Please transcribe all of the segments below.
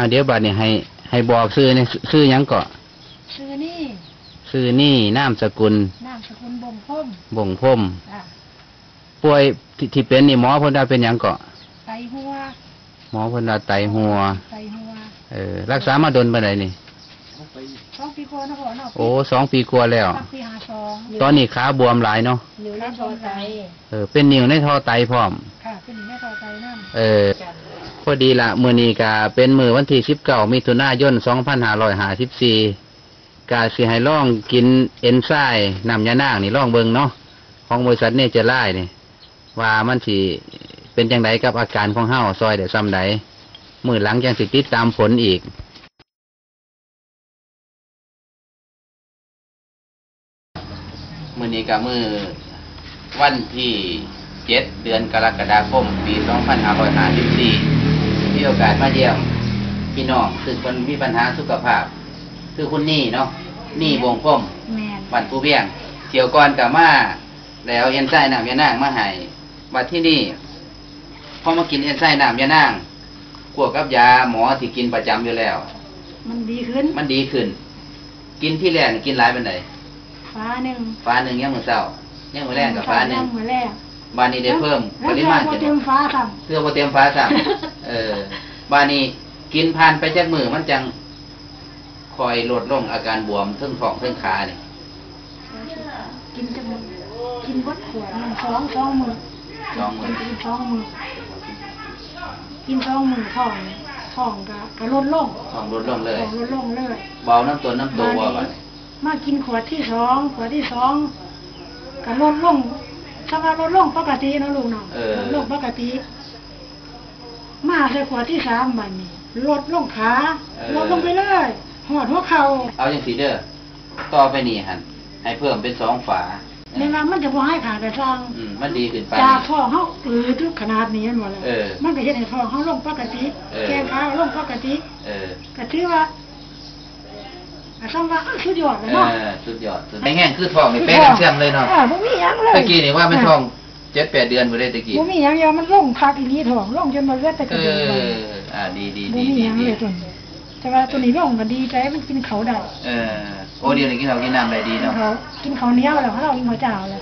เดี๋ยวบัดนี้ให้บอกชื่อนี่ชื่อหยังเกาะชื่อนี่นามสกุลบ่งพมป่วยที่เป็นนี่หมอเพิ่นว่าเป็นหยังเกาะไตหัวหมอเพิ่นว่าไตหัวรักษามาดนปานใดนี่2 ปีกว่าเนาะโอ้2 ปีกว่าแล้วปี52ตอนนี้ขาบวมหลายเนาะนิ้วในท่อไตเป็นนิ้วในท่อไตพร้อมค่ะเป็นนิ้วในท่อไตนำพอดีละมื้อนี้ก็เป็นมื้อวันที่19มิถุนายน2554ก็สิให้ลองกินเอนไซม์น้ำยานางนี่ลองเบิ่งเนาะของบริษัทเนเจอร์ไลน์นี่ว่ามันสิเป็นจังไดกับอาการของเฮาซอยได้ซ้ำใดมื้อหลังจังสิติดตามผลอีกมื้อนี้ก็มื้อวันที่7 เดือนกรกฎาคมปี2554มีโอกาสมาเยี่ยมพี่น้องซึ่งเพิ่นมีปัญหาสุขภาพคือคุณนี่เนาะนี่วงพมบ้านผู้เบี้ยงเที่ยวก่อนก็มาแล้วเอนไซม์น้ำยานางมาให้บัดที่นี่พอมากินเอนไซม์น้ำยานางควบกับยาหมอที่กินประจำอยู่แล้วมันดีขึ้นกินที่แรกกินหลายปานใดฟ้าหนึ่งยังมื้อเช้ายังมื้อแรกกับฟ้าหนึ่งบานนี้ได้เพิ่มปริมาณเต็มฟ้าครับเพื่อบ่เต็มฟ้าซ้ำบานนี้กินผ่านไปจักมื้อมันจังคอยลดลงอาการบวมทั้งท้องทั้งขานี่กินวัดขวดมัน2 มื้อกิน2 มื้อท้องก็ลดลงเลยเบาน้ำตัวบ่บัดมากินขวดที่2ก็ลดลงถ้าว่าลดลงปกติเนาะลูกเนาะลดปกติมาใส่ขวดที่3บัดนี้ลดลงขาลดลงไปเลยหอดหัวเข่าเอาจังซี่เด้อต่อไปนี่หั่นให้เพิ่มเป็น2 ฝาในนั้นมันจะบ่ให้ขาดแต่สร้างมันดีขึ้นไปจากท้องเฮาทุกขนาดนี้หมดแล้วมันก็เฮ็ดให้ท้องเฮาลงปกติแขนขาลงปกติก็ถือว่าซ้ำว่าสุดยอดเลยเนาะสุดยอดแห้งคือท้องนี่เป๊ะเสื่อมเลยเนาะบ่มีหยังเลยตะกี้นี่ว่ามันท้อง 7-8 เดือนบ่ได้ตะกี้บ่มีหยังมันลงคักอีหลีท้องลงจนบ่เหลือแต่กระดูกดีบ่มีหยังเลยแต่ว่าตัวนี้ลงก็ดีใจมันกินเขาได้โอ้เดี๋ยวนี้กินข้าวกินน้ำได้ดีเนาะกินข้าวเหนียวแล้วเรากินข้าวเจ้าแล้ว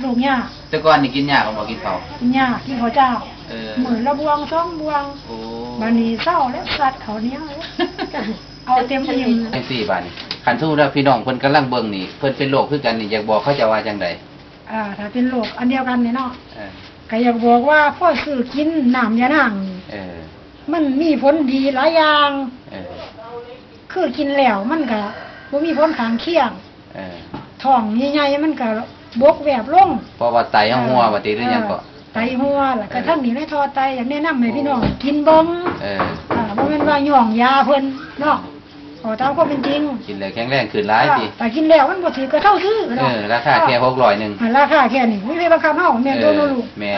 ลูกย่าแต่ก่อนนี่กินยากบ่กินข้าวกินยากกินข้าวเจ้ามื้อละบวง2 บวงบัดนี้เช้าแล้วสัตว์ข้าวเหนียวเอาเต็มอิ่มจังซี่บัดนี้คันสู้แล้วพี่น้องเพิ่นกำลังเบิ่งนี่เพิ่นเป็นโรคคือกันนี่อยากบอกเขาจะว่าจังได๋ถ้าเป็นโรคอันเดียวกันนี่เนาะก็อยากบอกว่าพ่อซื้อกินน้ำยานางมันมีผลดีหลายอย่างคือกินแล้วมันก็บ่มีผลข้างเคียงท้องใหญ่ๆมันก็บกแวบลงเพราะว่าไตหัวว่าติหรือหยังก็ไตหัวแล้วก็ทั้งนี้ในท่อไตอยากแนะนำให้พี่น้องกินเบิ่งบ่แม่นว่าย่องยาเพิ่นเนาะตามความเป็นจริงกินแล้วแข็งแรงขึ้นหลายติแต่กินแล้วมันบ่ถือก็เท่าซื้อเนาะราคาแค่600นึงราคาแค่นี้มีบังคับเฮาแม่นตัวลูกแม่